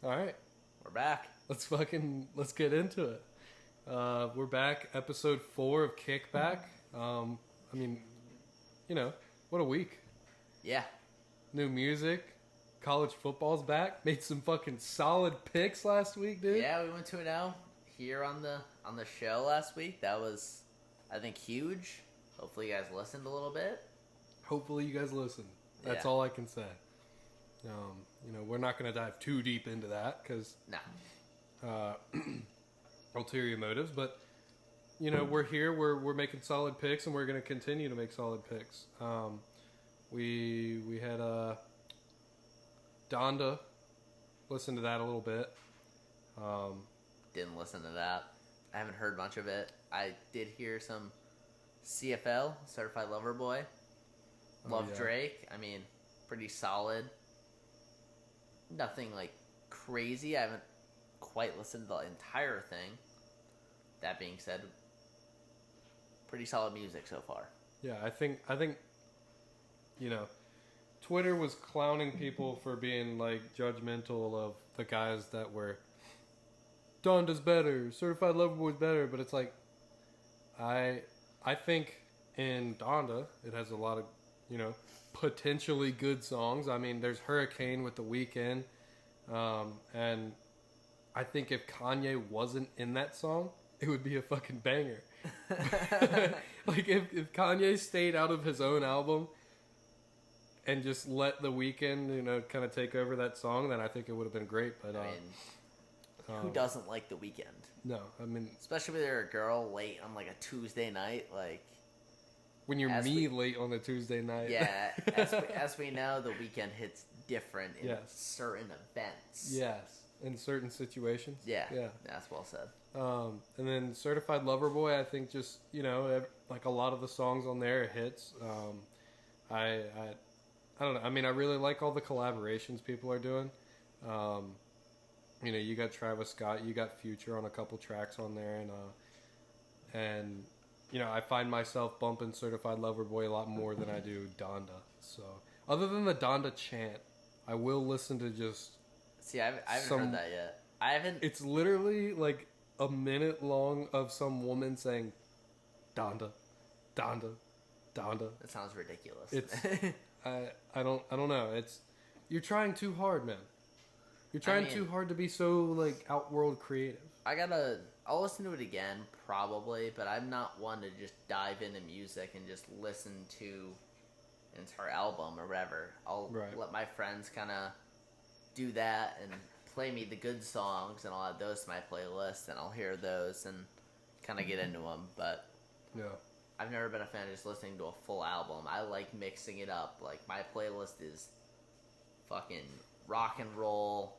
All right, We're back. let's get into it. We're back, episode 4 of Kickback. I mean, what a week. Yeah. New music, college football's back. Made some fucking solid picks last week, dude. Yeah, we went 2-0 here on the show last week. That was, I think, huge. Hopefully you guys listened a little bit. Hopefully you guys listen. That's Yeah. all I can say. We're not going to dive too deep into that because No. ulterior motives, but we're here. We're making solid picks, and we're going to continue to make solid picks. We had Donda. Listened to that a little bit. Didn't listen to that. I haven't heard much of it. I did hear some CFL, Certified Lover Boy. Love yeah. Drake. I mean, pretty solid. Nothing like crazy. I haven't quite listened to the entire thing. That being said, pretty solid music so far. Yeah, I think Twitter was clowning people for being like judgmental of the guys that were Donda's better, Certified Lover Boy's better, but it's like I think in Donda it has a lot of potentially good songs. I mean, there's Hurricane with The Weeknd, and I think if Kanye wasn't in that song, it would be a fucking banger. Like if Kanye stayed out of his own album and just let The Weeknd, kind of take over that song, then I think it would have been great. But I mean, who doesn't like The Weeknd? No, I mean, Especially when you're a girl late on like a Tuesday night, like. when you're late on a Tuesday night. Yeah, as we know, The Weeknd hits different in certain events. Yes, in certain situations. Yeah, that's well said. And then Certified Lover Boy, I think just, like a lot of the songs on there are hits. I don't know. I mean, I really like all the collaborations people are doing. You got Travis Scott, you got Future on a couple tracks on there, and I find myself bumping Certified Lover Boy a lot more than I do Donda. So, other than the Donda chant, I will listen to just... See, I haven't heard that yet. I haven't... It's literally like a minute long of some woman saying, Donda, Donda, Donda. That sounds ridiculous. It's... I don't know. It's... You're trying too hard, man. You're trying too hard to be so, like, outworld creative. I'll listen to it again, probably, but I'm not one to just dive into music and just listen to an entire album or whatever. I'll let my friends kind of do that and play me the good songs, and I'll add those to my playlist, and I'll hear those and kind of get into them, but yeah, I've never been a fan of just listening to a full album. I like mixing it up. Like, my playlist is fucking rock and roll,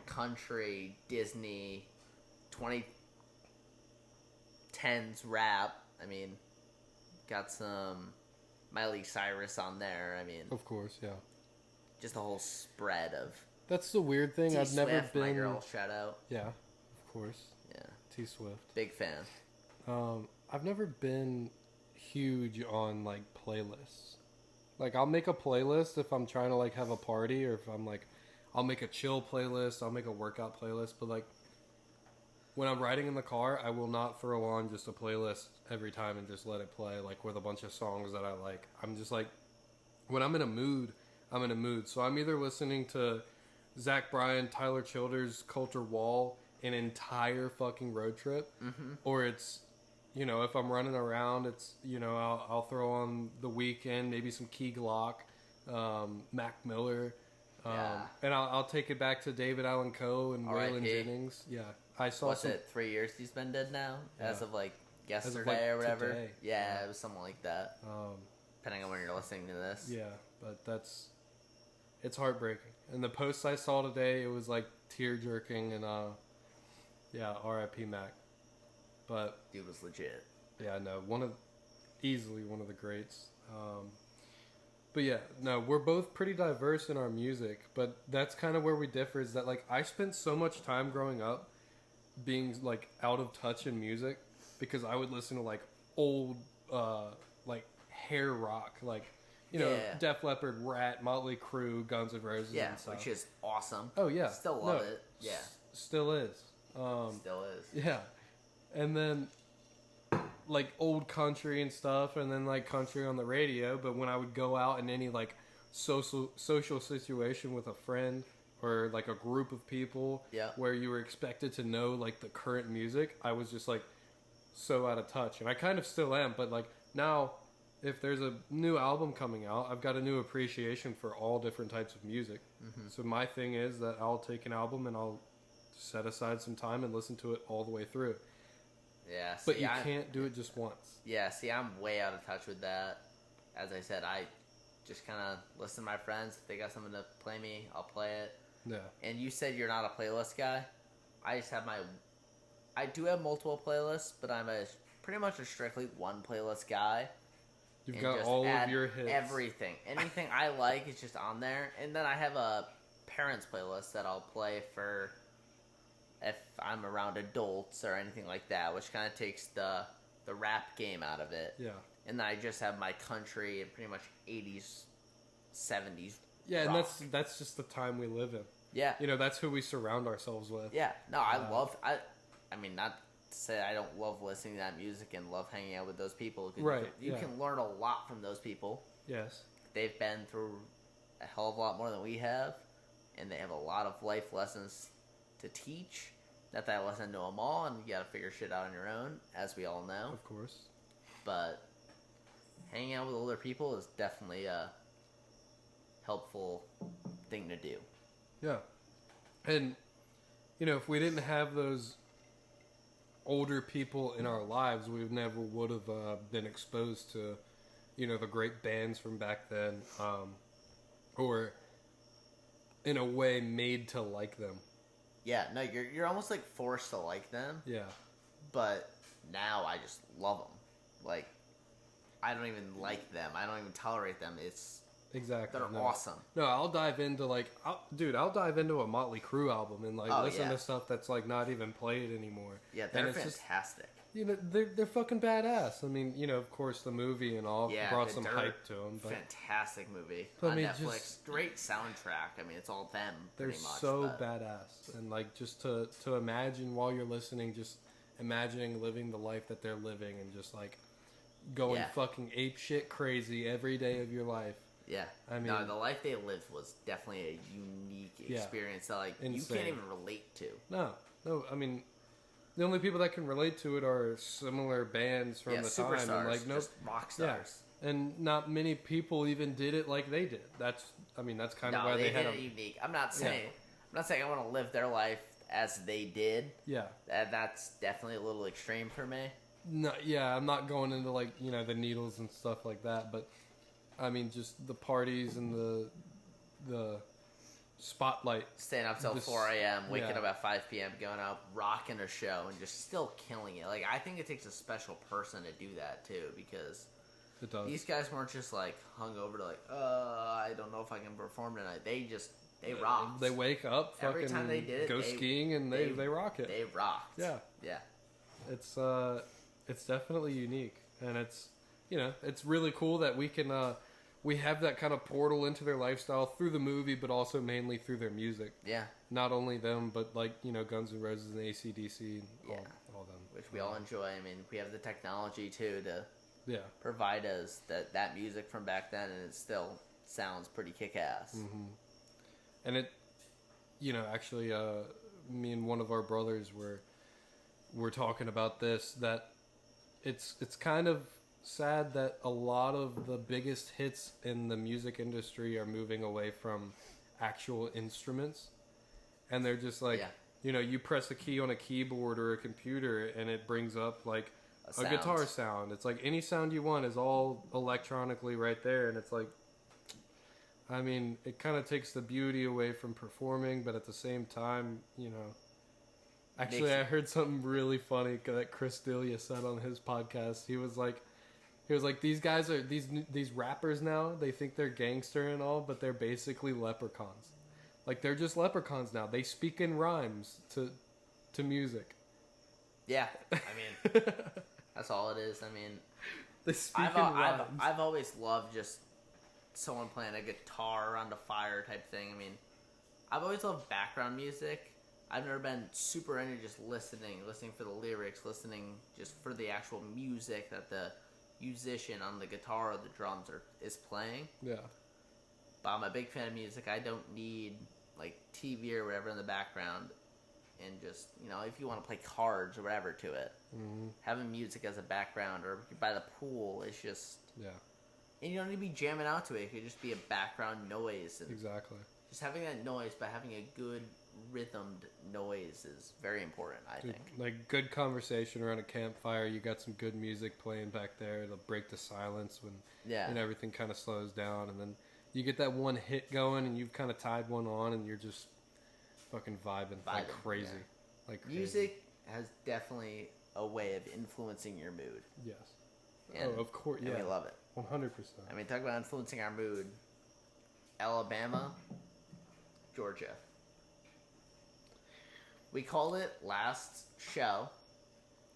country, Disney, 2010s rap. I mean, got some Miley Cyrus on there. I mean, of course, yeah. Just a whole spread of... That's the weird thing. T I've Swift, never been... my girl, shout out. Yeah, of course. Yeah. T Swift. Big fan. I've never been huge on, like, playlists. Like, I'll make a playlist if I'm trying to, like, have a party, or if I'm, like... I'll make a chill playlist, I'll make a workout playlist, but, like, when I'm riding in the car, I will not throw on just a playlist every time and just let it play, like, with a bunch of songs that I like. I'm just, like... When I'm in a mood, I'm in a mood. So I'm either listening to Zach Bryan, Tyler Childers, Culture Wall, an entire fucking road trip, or it's... if I'm running around, it's, I'll throw on The Weeknd, maybe some Key Glock, Mac Miller, and I'll take it back to David Allan Coe and Waylon Jennings. Yeah, I saw. What's it? 3 years he's been dead now, as of like yesterday or whatever. Today. Yeah, it was something like that. Depending on when you're listening to this. Yeah, but it's heartbreaking. And the posts I saw today, it was like tear jerking, and R.I.P. Mac. But dude was legit. Yeah, no, easily one of the greats. But yeah, no, we're both pretty diverse in our music, but that's kind of where we differ, is that, like, I spent so much time growing up being, like, out of touch in music, because I would listen to, like, old, like, hair rock, like, you know, Def Leppard, Rat, Motley Crue, Guns N' Roses, and stuff. Which is awesome. Oh yeah, still love it. Yeah, still is. Still is. Yeah, and then like old country and stuff, and then like country on the radio. But when I would go out in any like social situation with a friend or like a group of people, where you were expected to know like the current music, I was just like so out of touch, and I kind of still am. But like now, if there's a new album coming out, I've got a new appreciation for all different types of music. So my thing is that I'll take an album and I'll set aside some time and listen to it all the way through. Yeah, but you can't do it just once. Yeah, see, I'm way out of touch with that. As I said, I just kind of listen to my friends. If they got something to play me, I'll play it. Yeah. And you said you're not a playlist guy. I just have I do have multiple playlists, but I'm pretty much a strictly one playlist guy. You've got all of your hits. Everything. Anything I like is just on there. And then I have a parents playlist that I'll play for if I'm around adults or anything like that, which kind of takes the rap game out of it. Yeah. And then I just have my country and pretty much 80s, 70s Yeah, rock. And that's just the time we live in. Yeah. You know, that's who we surround ourselves with. Yeah. No, I mean, not to say I don't love listening to that music and love hanging out with those people. Right. You can learn a lot from those people. Yes. They've been through a hell of a lot more than we have, and they have a lot of life lessons to teach. Not that I listen to them all, and you gotta figure shit out on your own, as we all know. Of course. But hanging out with older people is definitely a helpful thing to do. Yeah. And, you know, if we didn't have those older people in our lives, we never would have been exposed to, you know, the great bands from back then, or in a way made to like them. Yeah, no, you're almost like forced to like them. Yeah. But now I just love them. Like, I don't even like them. I don't even tolerate them. Exactly. They're awesome. No, I'll dive into I'll dive into a Motley Crue album and like listen to stuff that's like not even played anymore. Yeah, they're fantastic. Just, you know, they're fucking badass. I mean, you know, of course the movie and all brought some hype to them. But fantastic movie on Netflix. Great soundtrack. I mean, it's all them. They're so badass, and like just to imagine while you're listening, just imagining living the life that they're living and just like going fucking ape shit crazy every day of your life. Yeah, I mean, the life they lived was definitely a unique experience that like insane. You can't even relate to. No, I mean, the only people that can relate to it are similar bands from the time, and like just rock stars. Yeah. And not many people even did it like they did. That's kind of why they had it unique. I'm not saying I want to live their life as they did. Yeah, that's definitely a little extreme for me. No, yeah, I'm not going into like, you know, the needles and stuff like that, but I mean just the parties and the spotlight. Staying up till 4 a.m., waking up at 5 p.m., going out, rocking a show, and just still killing it. Like, I think it takes a special person to do that, too, because it does. These guys weren't just, like, hungover to, like, I don't know if I can perform tonight. They rocked. They wake up, every fucking time they did it, go skiing, and they rock it. They rocked. Yeah. Yeah. It's definitely unique, and it's, you know, it's really cool that we can, we have that kind of portal into their lifestyle through the movie, but also mainly through their music. Yeah. Not only them, but like, you know, Guns N' Roses and AC/DC and all them. Which we all enjoy. I mean, we have the technology, too, to provide us that music from back then, and it still sounds pretty kick-ass. Mm-hmm. And it, you know, actually, me and one of our brothers were talking about this, that it's kind of sad that a lot of the biggest hits in the music industry are moving away from actual instruments, and they're just like, you know, you press a key on a keyboard or a computer and it brings up like a guitar sound. It's like any sound you want is all electronically right there, and it's like, I mean, it kind of takes the beauty away from performing, but at the same time, you know, actually I heard something really funny that Chris D'Elia said on his podcast. He was like, these guys are these rappers now. They think they're gangster and all, but they're basically leprechauns. Like, they're just leprechauns now. They speak in rhymes to music. Yeah, I mean, that's all it is. I mean, they speak in rhymes. I've always loved just someone playing a guitar around a fire type thing. I mean, I've always loved background music. I've never been super into just listening for the lyrics, listening just for the actual music that the musician on the guitar or the drums is playing. Yeah. But I'm a big fan of music. I don't need like TV or whatever in the background, and just, you know, if you want to play cards or whatever to it, having music as a background or by the pool is just And you don't need to be jamming out to it. It could just be a background noise. And exactly. Just having that noise, but having a good rhythmed noise is very important, I think. Like good conversation around a campfire. You got some good music playing back there. It'll break the silence when everything kind of slows down, and then you get that one hit going, and you've kind of tied one on, and you're just fucking vibing like crazy. Yeah. Like crazy. Music has definitely a way of influencing your mood. Yes. And, of course. Yeah. And we love it. 100%. I mean, talk about influencing our mood. Alabama, Georgia. We called it last show.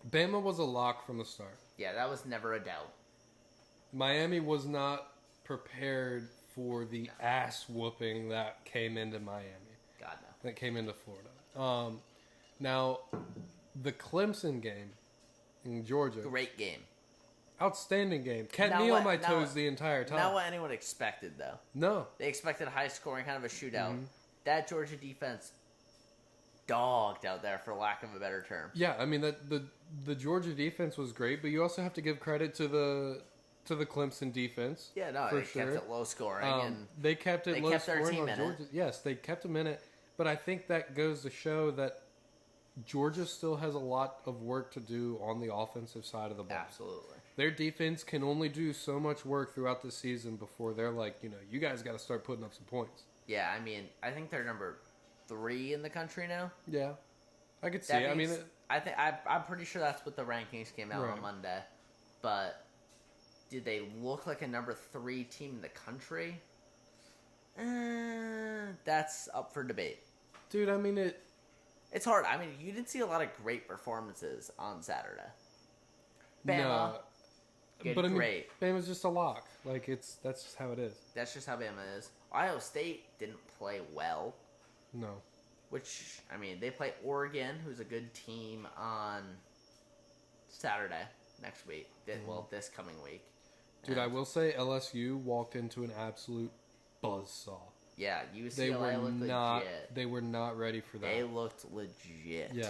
Bama was a lock from the start. Yeah, that was never a doubt. Miami was not prepared for the ass whooping that came into Miami. God, no. That came into Florida. Now, the Clemson game in Georgia. Great game. Outstanding game. Kept me on my toes the entire time. Not what anyone expected, though. No. They expected high scoring, kind of a shootout. Mm-hmm. That Georgia defense dogged out there, for lack of a better term. Yeah, I mean, the Georgia defense was great, but you also have to give credit to the Clemson defense. Yeah, no, they kept it low scoring. And they kept it low scoring their team on Georgia. Yes, they kept them in it, but I think that goes to show that Georgia still has a lot of work to do on the offensive side of the ball. Absolutely. Their defense can only do so much work throughout the season before they're like, you know, you guys got to start putting up some points. Yeah, I mean, I think they're number 3 in the country now. Yeah, I could see it. I mean, I'm pretty sure that's what the rankings came out on Monday. But did they look like a number 3 team in the country? That's up for debate. Dude, I mean, it's hard. I mean, you didn't see a lot of great performances on Saturday. Bama. No. But I mean, great. Bama's just a lock. Like, that's just how it is. That's just how Bama is. Ohio State didn't play well. No. Which, I mean, they play Oregon, who's a good team, on Saturday next week. Well, this coming week. Dude, I will say LSU walked into an absolute buzzsaw. Yeah, UCLA looked legit. They were not ready for that. They looked legit. Yeah.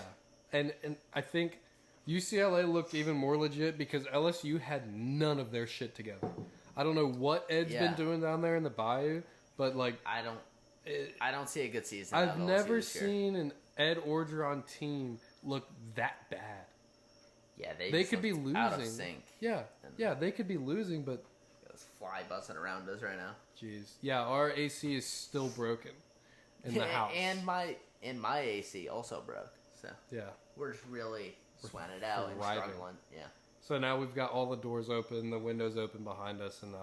And I think UCLA looked even more legit because LSU had none of their shit together. I don't know what Ed's been doing down there in the Bayou, but like I don't see a good season. I've never seen an Ed Orgeron team look that bad. Yeah, they could be losing. Out of sync. Yeah, they could be losing, but there's fly buzzing around us right now. Jeez, yeah, our AC is still broken in the house, and my AC also broke. So yeah, we're just really sweating it out and struggling. Yeah. So now we've got all the doors open, the windows open behind us, and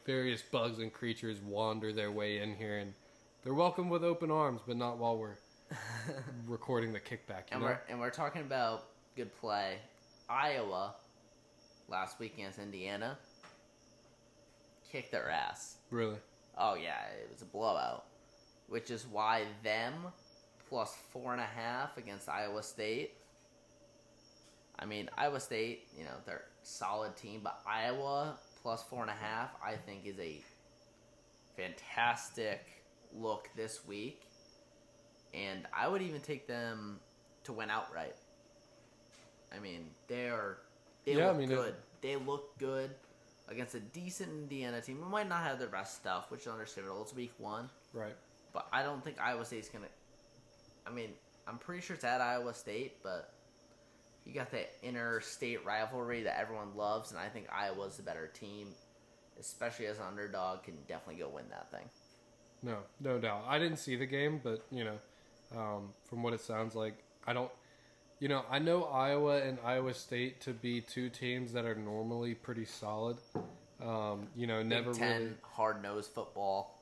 various bugs and creatures wander their way in here, and they're welcome with open arms, but not while we're recording the kickback. And we're talking about good play. Iowa last week against Indiana kicked their ass. Really? Oh yeah, it was a blowout, which is why them plus 4.5 against Iowa State. I mean, Iowa State, they're a solid team, but Iowa plus 4.5, I think, is a fantastic look this week. And I would even take them to win outright. I mean, they look good. They look good against a decent Indiana team. We might not have their best stuff, which is understandable. It's week 1. Right. But I don't think Iowa State's going to... I mean, I'm pretty sure it's at Iowa State, but you got that interstate rivalry that everyone loves, and I think Iowa's the better team, especially as an underdog, can definitely go win that thing. No doubt. I didn't see the game, but, from what it sounds like, I know Iowa and Iowa State to be two teams that are normally pretty solid. Never Big Ten, really hard-nosed football.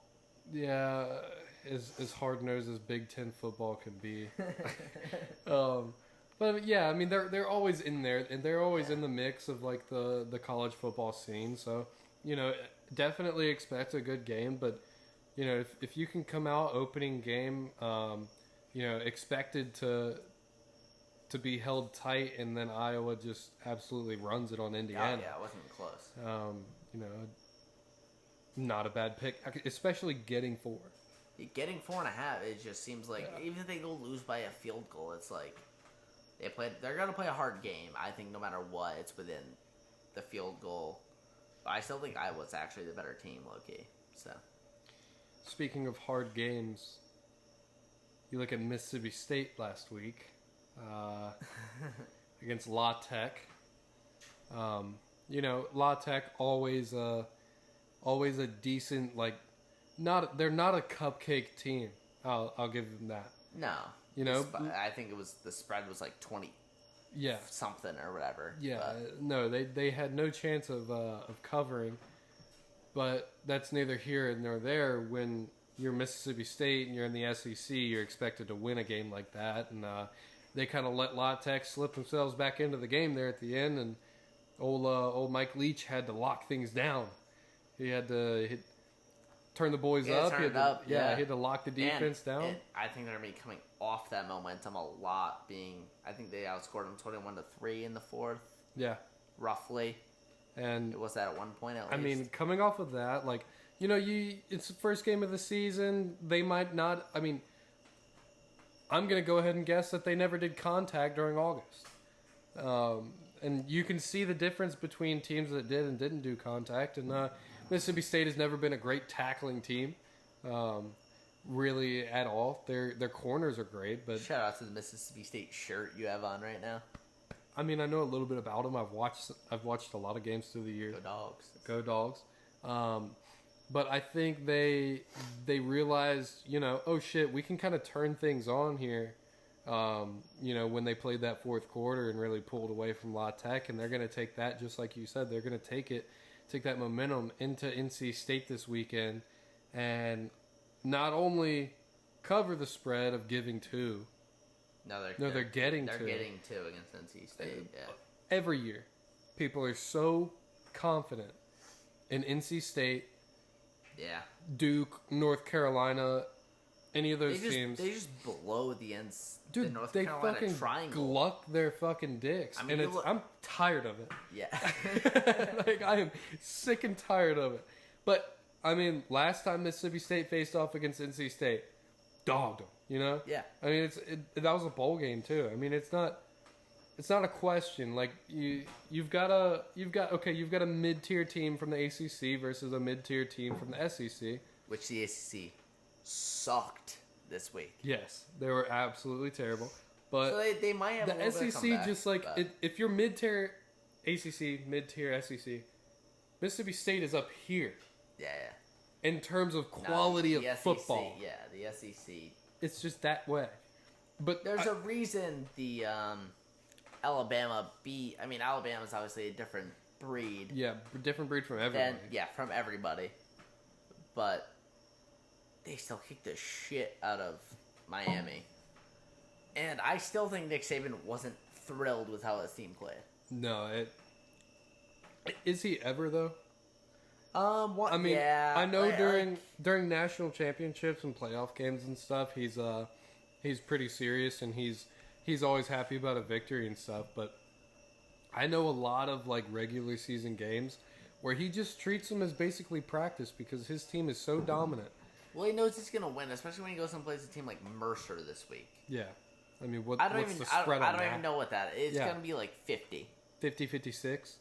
Yeah, as hard-nosed as Big Ten football can be. But yeah, I mean they're always in there, and they're always in the mix of like the college football scene. So definitely expect a good game, but if you can come out opening game, expected to be held tight, and then Iowa just absolutely runs it on Indiana. Yeah, it wasn't close. Not a bad pick, especially getting 4. Getting 4.5, it just seems like even if they go lose by a field goal, it's like they're gonna play a hard game. I think no matter what, it's within the field goal. But I still think Iowa's actually the better team, low-key. So, speaking of hard games, you look at Mississippi State last week against La Tech. La Tech always a decent, they're not a cupcake team. I'll give them that. No, I think the spread was like 20. Yeah, something or whatever. Yeah, no, they had no chance of covering, but that's neither here nor there. When you're Mississippi State and you're in the SEC, you're expected to win a game like that, and they kind of let La Tech slip themselves back into the game there at the end, and old Mike Leach had to lock things down. He had to turn the boys up. He had to lock the defense down. And I think they're going to be coming off that momentum a lot. I think they outscored them 21-3 in the fourth. Yeah, roughly. And it was that at one point at least. I mean, coming off of that, it's the first game of the season. They might not. I mean, I'm going to go ahead and guess that they never did contact during August. And you can see the difference between teams that did and didn't do contact. And Mississippi State has never been a great tackling team, really at all. Their corners are great, but shout out to the Mississippi State shirt you have on right now. I mean, I know a little bit about them. I've watched a lot of games through the years. Go Dogs. But I think they realized, oh shit, we can kind of turn things on here. When they played that fourth quarter and really pulled away from La Tech, and they're going to take that, just like you said, they're going to take that momentum into NC State this weekend, and not only cover the spread of giving 2. They're getting 2. They're getting 2 against NC State. Yeah. Every year, people are so confident in NC State. Yeah. Duke, North Carolina, any of those teams. They just blow the ends. Dude, the North they Carolina fucking triangle. gluck their fucking dicks. I mean, I'm tired of it. Yeah. I am sick and tired of it. But, I mean, last time Mississippi State faced off against NC State, dogged them, Yeah. I mean, that was a bowl game, too. I mean, it's not a question. You've got a mid-tier team from the ACC versus a mid-tier team from the SEC. Which the ACC sucked this week. Yes, they were absolutely terrible. But so they might have the SEC just if you're mid-tier ACC, mid-tier SEC, Mississippi State is up here. Yeah. In terms of quality of football. Yeah, the SEC. It's just that way. But there's a reason the Alabama beat. I mean, Alabama's obviously a different breed. Yeah, different breed from everybody. From everybody. But they still kicked the shit out of Miami. And I still think Nick Saban wasn't thrilled with how his team played. No, is he ever though? I mean, I know during national championships and playoff games and stuff, he's pretty serious and he's always happy about a victory and stuff. But I know a lot of regular season games where he just treats them as basically practice because his team is so dominant. Well, he knows he's gonna win, especially when he goes and plays a team like Mercer this week. Yeah, I mean, what's the spread on that? I don't even know what that is. It's gonna be 50. 50-56.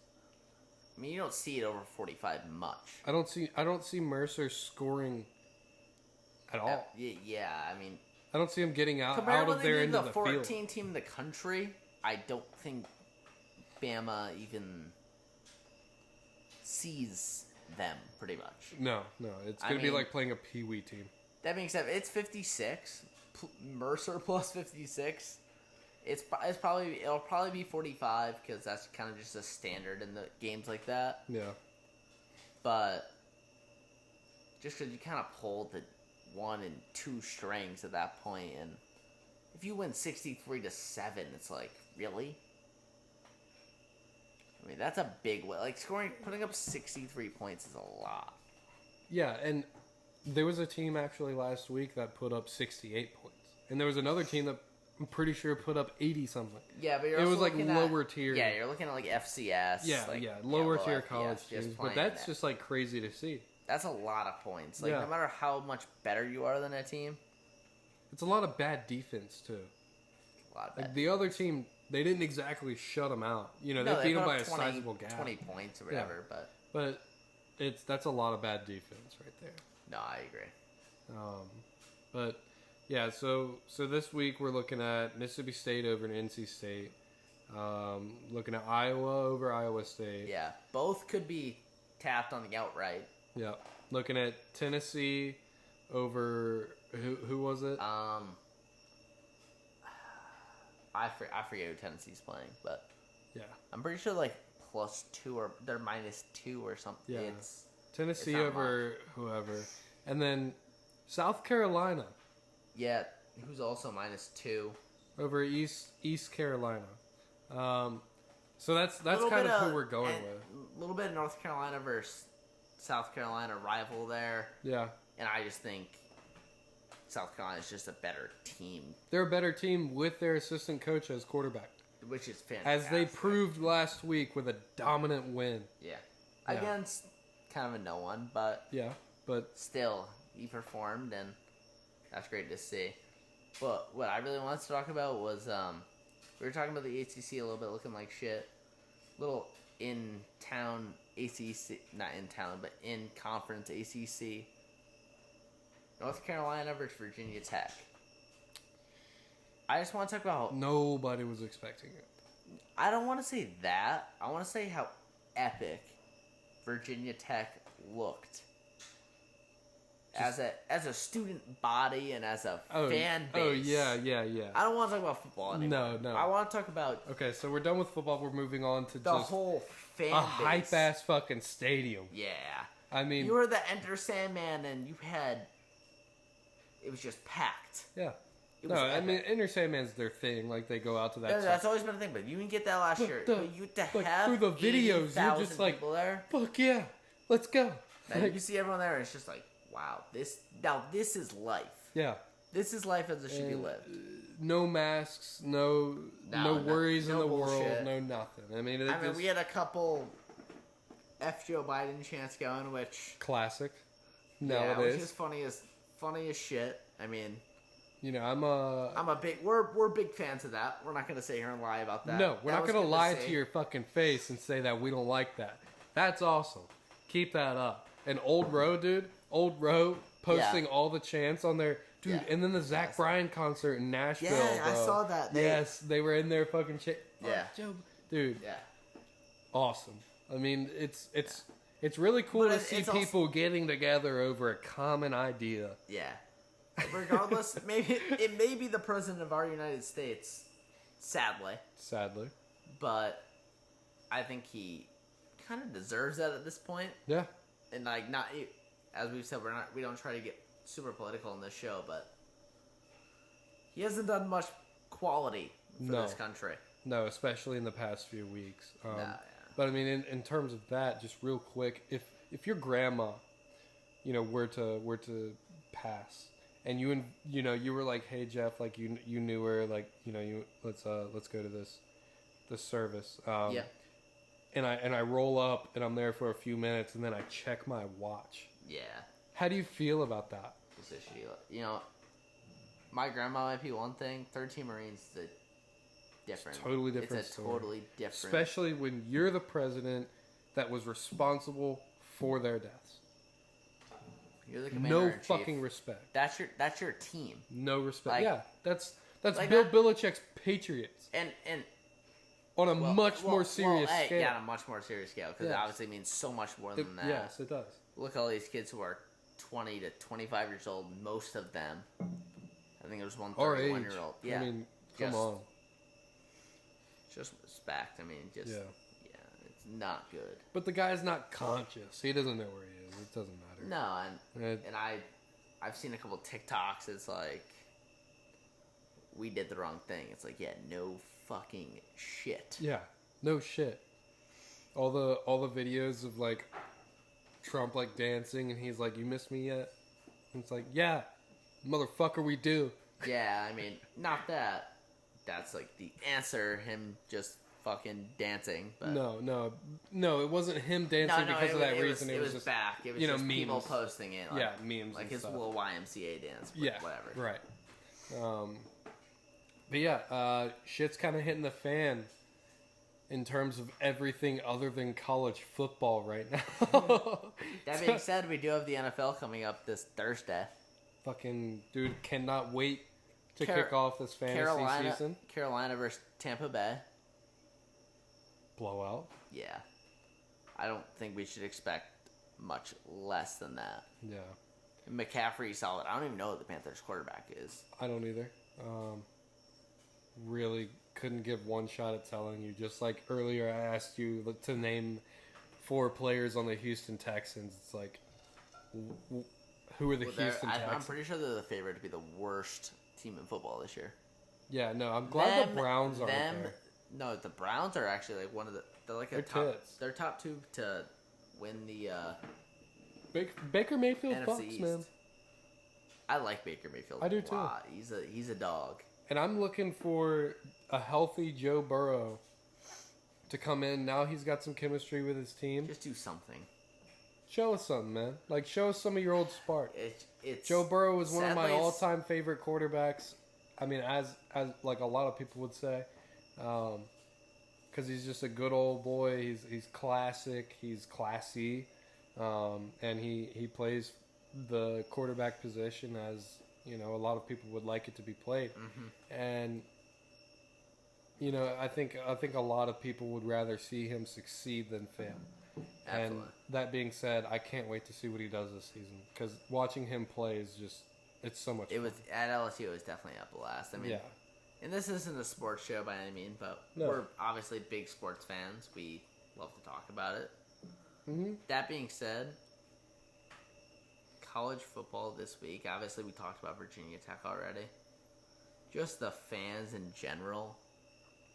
I mean, you don't see it over 45 much. I don't see Mercer scoring at all. Yeah, I mean, I don't see him getting out of there into the field. The 14 team in the country, I don't think Bama even sees them pretty much. No, it's going to be like playing a Pee-wee team. That being said, it's 56. Mercer plus 56. It'll probably be 45 because that's kind of just a standard in the games like that. Yeah. But just because you kind of pull the 1 and 2 strings at that point, and if you win 63-7, it's like, really? I mean, that's a big win. Like, putting up 63 points is a lot. Yeah, and there was a team actually last week that put up 68 points. And there was another team that I'm pretty sure put up 80-something. Yeah, but it was like lower tier. Yeah, you're looking at like FCS. Yeah, like, lower tier college teams. But that's just like crazy to see. That's a lot of points. Like, no matter how much better you are than a team. It's a lot of bad defense, too. A lot of bad the other team, they didn't exactly shut them out. You know, they beat them by a sizable gap. 20 points or whatever, But that's a lot of bad defense right there. No, I agree. But yeah, so this week we're looking at Mississippi State over NC State. Looking at Iowa over Iowa State. Yeah, both could be tapped on the outright. Yeah, looking at Tennessee over who was it? I forget who Tennessee's playing, but yeah, I'm pretty sure like +2 or they're -2 or something. Yeah, it's Tennessee over much. Whoever, and then South Carolina. Yeah, who's also -2 over East Carolina. So that's kind of who we're going with. A little bit of North Carolina versus South Carolina rival there. Yeah, and I just think South Carolina is just a better team. They're a better team with their assistant coach as quarterback. Which is fantastic. As they proved last week with a dominant win. Yeah. Against kind of a no one, but... Yeah, but... Still, he performed, and that's great to see. But what I really wanted to talk about was... we were talking about the ACC a little bit, looking like shit. Little in-town ACC... Not in-town, but in-conference ACC... North Carolina versus Virginia Tech. I just want to talk about... Nobody was expecting it. I don't want to say that. I want to say how epic Virginia Tech looked. As a student body and as a fan base. Oh, yeah. I don't want to talk about football anymore. No. I want to talk about... Okay, so we're done with football. We're moving on to the whole fan base. A hype-ass fucking stadium. Yeah. I mean... You were the Enter Sandman and you had... It was just packed. Yeah. No, I mean, Enter Sandman's their thing. Like, they go out to that. Yeah, that's always been a thing, but you didn't get that last year. But you to have through the videos, you're just like, there. Fuck yeah, let's go. Like, you see everyone there, and it's just like, wow, this is life. Yeah. This is life as it should be lived. No masks, no worries in the world, no nothing. I mean, we had a couple F Joe Biden chants going, which... Classic. Nowadays. Yeah, which is funny as shit. I mean... You know, I'm a big... We're big fans of that. We're not going to sit here and lie about that. No, we're not going to lie to your fucking face and say that we don't like that. That's awesome. Keep that up. And Old Row posting all the chants on their... Dude, and then the Zach Bryan concert in Nashville, Yeah, bro. I saw that. Yes, they were in there fucking Yeah. Dude. Yeah. Awesome. I mean, it's really cool to see people getting together over a common idea. Yeah. Regardless, it may be the president of our United States, sadly. But I think he kind of deserves that at this point. Yeah. And like, not as we've said, we don't try to get super political in this show, but he hasn't done much quality for this country. No, especially in the past few weeks. Yeah. But I mean, in terms of that, just real quick, if your grandma, were to pass, and you were like, hey Jeff, like you knew her, like let's go to this service. Yeah. And I roll up and I'm there for a few minutes and then I check my watch. Yeah. How do you feel about that? My grandma might be one thing. 13 Marines is different. It's totally different. It's a totally different. Especially when you're the president that was responsible for their deaths. You're the commander-in-chief. No fucking respect. That's your team. No respect. Like, yeah, that's like Bill Belichick's Patriots. And on a much more serious scale. Yeah, on a much more serious scale, because it obviously means so much more than that. Yes, it does. Look at all these kids who are 20 to 25 years old, most of them. I think there's one 31-year-old. Yeah. I mean, come on. Just respect. I mean, it's not good. But the guy's not conscious. He doesn't know where he is. It doesn't matter. No, and I've seen a couple TikToks. It's like, we did the wrong thing. It's like, yeah, no fucking shit. Yeah, no shit. All the videos of like Trump like dancing, and he's like, "You miss me yet?" And it's like, "Yeah, motherfucker, we do." Yeah, I mean, not that. That's like the answer. Him just fucking dancing. But No, it wasn't him dancing because of that reason. It was just back. It was just memes. People posting it. Like, memes. Like his stuff. little YMCA dance. Yeah, whatever. Right. But yeah, shit's kind of hitting the fan in terms of everything other than college football right now. That being said, we do have the NFL coming up this Thursday. Fucking dude, cannot wait to kick off this fantasy season. Carolina versus Tampa Bay. Blowout. Yeah. I don't think we should expect much less than that. Yeah. McCaffrey's solid. I don't even know what the Panthers quarterback is. I don't either. Really couldn't give one shot at telling you. Just like earlier I asked you to name 4 players on the Houston Texans. It's like, who are the Houston Texans? I'm pretty sure they're the favorite to be the worst team in football this year. Yeah, no, I'm glad the Browns aren't there. No, the Browns are actually like one of the. They're like they're top 2 to win the. Baker Mayfield NFC fucks, East. man. I like Baker Mayfield. I do too. He's a dog. And I'm looking for a healthy Joe Burrow to come in. Now he's got some chemistry with his team. Just do something. Show us something, man. Like, show us some of your old spark. It's Joe Burrow is one of my all-time favorite quarterbacks. I mean, as like a lot of people would say, because he's just a good old boy. He's classic. He's classy, and he plays the quarterback position as, you know, a lot of people would like it to be played. Mm-hmm. And, you know, I think a lot of people would rather see him succeed than fail. Absolutely. And that being said, I can't wait to see what he does this season, because watching him play is just, it's so much fun. It was at LSU. It was definitely a blast. I mean, and this isn't a sports show by any means, but we're obviously big sports fans. We love to talk about it. Mm-hmm. That being said, college football this week. Obviously, we talked about Virginia Tech already. Just the fans in general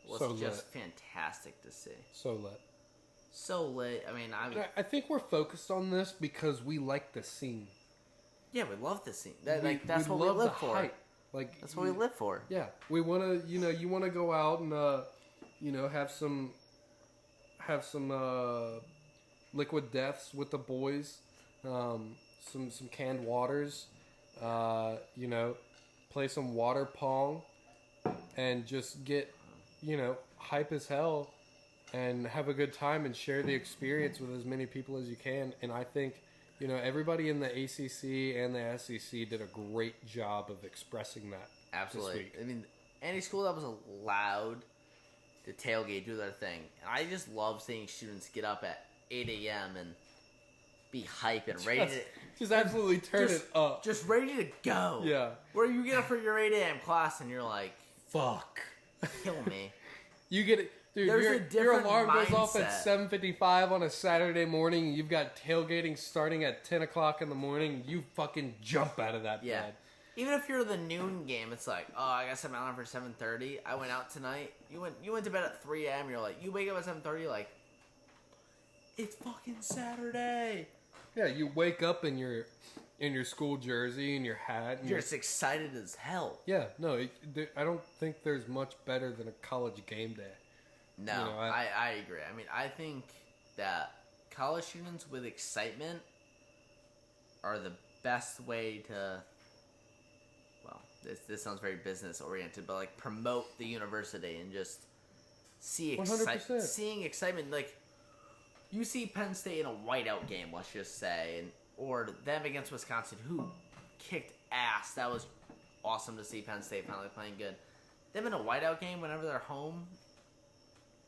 was just fantastic to see. So lit. I mean, I think we're focused on this because we like the scene. Yeah, we love the scene. That's what we live for. Hype. Like, that's what we live for. Yeah, we want to. You know, you want to go out and you know, have some liquid deaths with the boys. Some canned waters. You know, play some water pong, and just get, you know, hype as hell, and have a good time and share the experience with as many people as you can. And I think, you know, everybody in the ACC and the SEC did a great job of expressing that. Absolutely. This week. I mean, any school that was allowed to tailgate, do their thing. And I just love seeing students get up at 8 a.m. and be hype and ready to... Just absolutely turn it up. Just ready to go. Yeah. Where you get up for your 8 a.m. class and you're like... Fuck. Kill me. You get it... Dude, your alarm goes off at 7:55 on a Saturday morning. You've got tailgating starting at 10 o'clock in the morning. You fucking jump out of that bed. Even if you're the noon game, it's like, oh, I got something on for 7:30. I went out tonight. You went to bed at 3 a.m. You're like, you wake up at 7:30. Like, it's fucking Saturday. Yeah, you wake up in your school jersey and your hat. And you're just excited as hell. Yeah, no, I don't think there's much better than a college game day. No, you know, I agree. I mean, I think that college students with excitement are the best way to, well, this sounds very business oriented, but like promote the university and just see seeing excitement. Like, you see Penn State in a whiteout game, let's just say, or them against Wisconsin, who kicked ass. That was awesome to see Penn State finally playing good. Them in a whiteout game whenever they're home.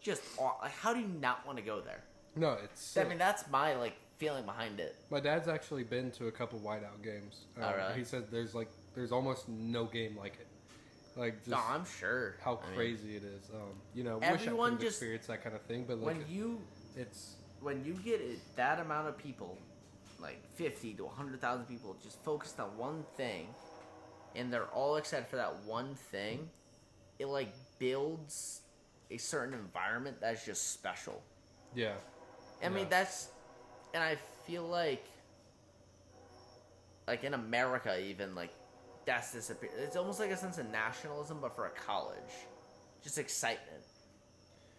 Just, like, how do you not want to go there? No, it's sick. I mean, that's my, like, feeling behind it. My dad's actually been to a couple whiteout games. Oh, really? He said there's almost no game like it. Like, just no, I'm sure. How crazy it is. You know, everyone wish I could experience that kind of thing, but like, when you get that amount of people, like 50 to 100,000 people, just focused on one thing, and they're all excited for that one thing, it like builds a certain environment that's just special. Yeah. I mean, and I feel like in America even, like, that's disappeared. It's almost like a sense of nationalism, but for a college. Just excitement.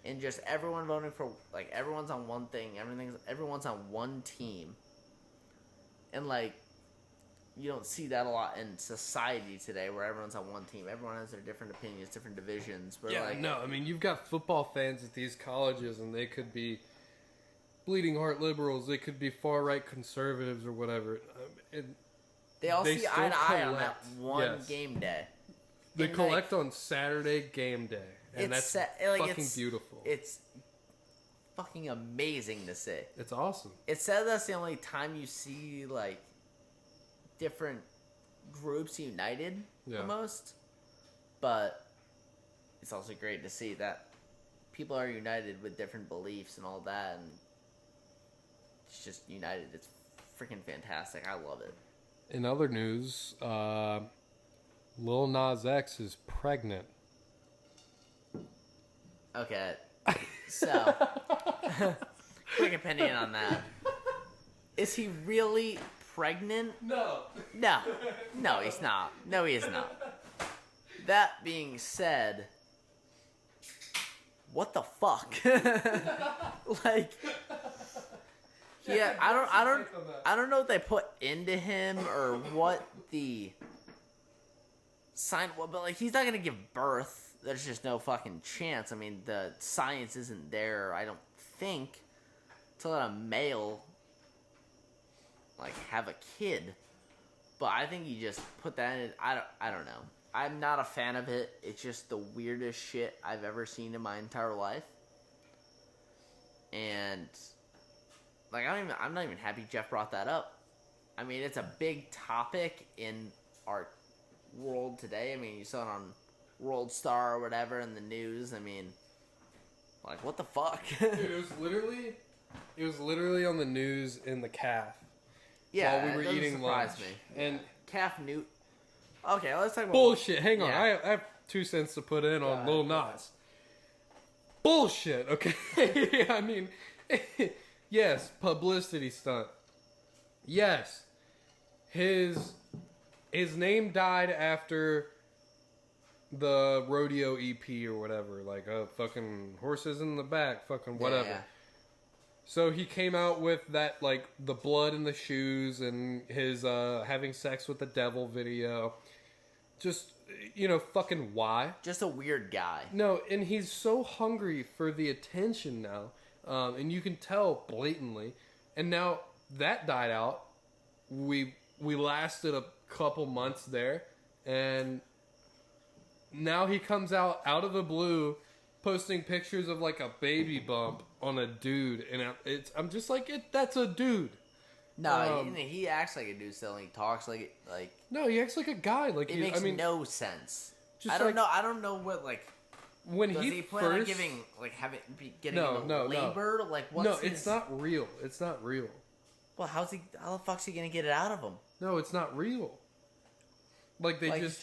And just everyone voting for, like, everyone's on one thing, everyone's on one team. And, like, you don't see that a lot in society today, where everyone's on one team. Everyone has their different opinions, different divisions. Where, I mean, you've got football fans at these colleges, and they could be bleeding heart liberals, they could be far right conservatives or whatever. They all see eye to eye on that one game day. They collect on Saturday game day, and that's fucking beautiful. It's fucking amazing to see. It's awesome. It's sad that's the only time you see, like, different groups united almost, but it's also great to see that people are united with different beliefs and all that, and it's just united. It's freaking fantastic. I love it. In other news, Lil Nas X is pregnant. Okay, so quick opinion on that. Is he really pregnant? No, he's not. No, he is not. That being said, what the fuck? Like, yeah, I don't know what they put into him or what the sign was, but, like, he's not gonna give birth. There's just no fucking chance. I mean, the science isn't there, I don't think, to let a male, like, have a kid. But I think you just put that in. I don't know. I'm not a fan of it. It's just the weirdest shit I've ever seen in my entire life. And, like, I'm not even happy Jeff brought that up. I mean, it's a big topic in our world today. I mean, you saw it on World Star or whatever in the news. I mean, like, what the fuck? Dude, it was literally on the news in the calf. Yeah, while we were eating lunch. Me. And calf newt. Okay, let's talk about bullshit. Hang on, I have 2 cents to put in on Lil Nas. Bullshit. Okay, I mean, yes, publicity stunt. Yes, his name died after the rodeo EP or whatever, like fucking horses in the back, fucking whatever. Yeah. So he came out with that, like, the blood in the shoes and his having sex with the devil video. Just, fucking why? Just a weird guy. No, and he's so hungry for the attention now. And you can tell blatantly. And now that died out. We lasted a couple months there. And now he comes out of the blue posting pictures of, like, a baby bump on a dude, and I'm just like, that's a dude. No, he acts like a dude still, and he talks like. No, he acts like a guy. Like, it makes no sense. Just I don't know what, like. When does he plan on giving, like, getting labor? Like, what's no, it's not real. It's not real. Well, how the fuck's he gonna get it out of him? No, it's not real. Like, they just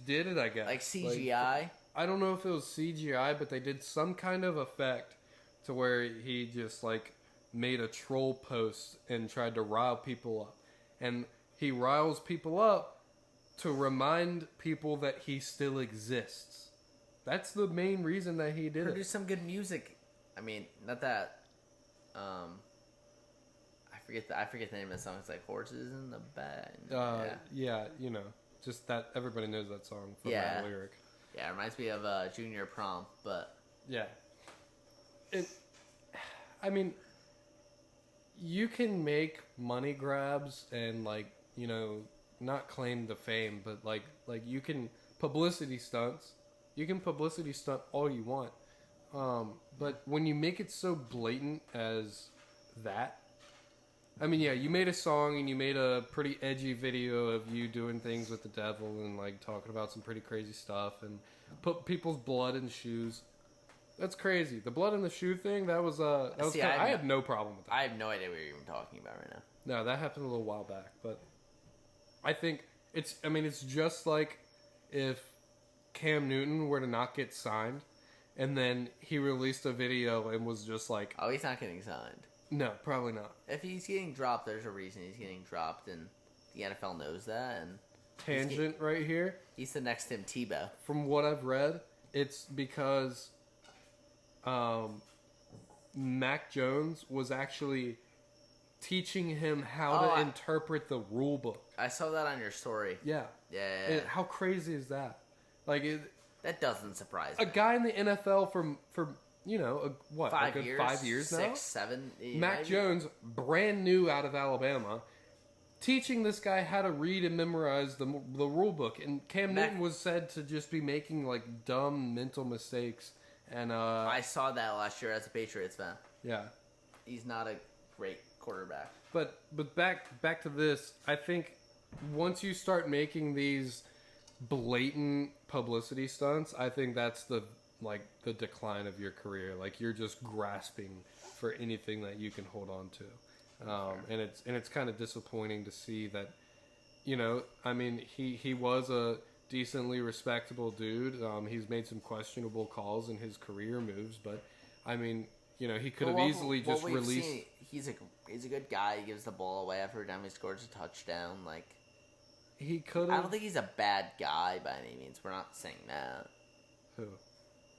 did it, I guess. Like CGI. I don't know if it was CGI, but they did some kind of effect to where he just, like, made a troll post and tried to rile people up. And he riles people up to remind people that he still exists. That's the main reason that he did it. Produce some good music. I mean, not that. I forget the name of the song. It's like Horses in the Bag. Yeah, just that everybody knows that song from that lyric. Yeah, it reminds me of Junior Prom, but... Yeah. I mean, you can make money grabs and, like, not claim the fame, but, like you can publicity stunts. You can publicity stunt all you want. But when you make it so blatant as that... I mean, yeah, you made a song and you made a pretty edgy video of you doing things with the devil and, like, talking about some pretty crazy stuff and put people's blood in shoes. That's crazy. The blood in the shoe thing, that was I had no problem with that. I have no idea what you're even talking about right now. No, that happened a little while back, but I think it's just like if Cam Newton were to not get signed and then he released a video and was just like... Oh, he's not getting signed. No, probably not. If he's getting dropped, there's a reason he's getting dropped, and the NFL knows that. And tangent right here. He's the next Tim Tebow. From what I've read, it's because Mac Jones was actually teaching him how to interpret the rule book. I saw that on your story. Yeah. Yeah. How crazy is that? That doesn't surprise me. A guy in the NFL for 5 years? 5 years now? 6, 7. Mac Jones, brand new out of Alabama, teaching this guy how to read and memorize the rule book. And Cam Newton was said to just be making like dumb mental mistakes. And I saw that last year as a Patriots fan. Yeah. He's not a great quarterback. But back to this, I think once you start making these blatant publicity stunts, I think that's the decline of your career. Like, you're just grasping for anything that you can hold on to. And it's kind of disappointing to see that, I mean, he was a decently respectable dude. He's made some questionable calls in his career moves, but I mean, he could have easily just released. He's a good guy. He gives the ball away every time he scores a touchdown. Like, he could have. I don't think he's a bad guy by any means. We're not saying that. Who?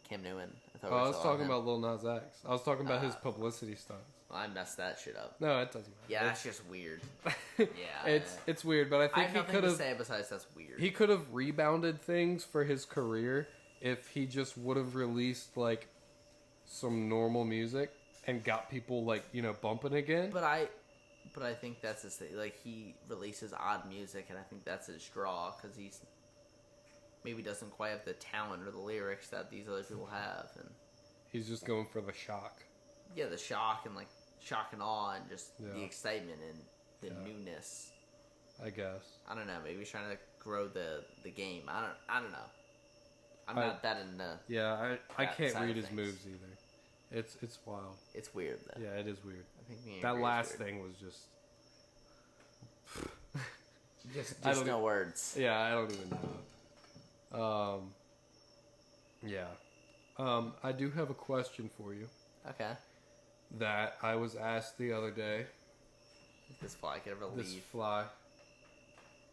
Cam Newton. I was talking about Lil Nas X. I was talking about his publicity stunts. Well, I messed that shit up. No, it doesn't matter. Yeah, that's just weird. Yeah, it's weird, but I think he could have. Say besides that's weird. He could have rebounded things for his career if he just would have released like some normal music and got people like bumping again. But I think that's his thing. Like, he releases odd music, and I think that's his draw because he's maybe doesn't quite have the talent or the lyrics that these other people have, and he's just going for the shock. Yeah, the shock and shock and awe and just the excitement and the newness. I guess. I don't know. Maybe he's trying to grow the game. I don't know. I'm not that into. Yeah, I can't read his moves either. It's wild. It's weird though. Yeah, it is weird. I think that last thing was just. just no words. Yeah, I don't even know. Yeah. I do have a question for you. Okay. That I was asked the other day. This fly could ever leave. This fly.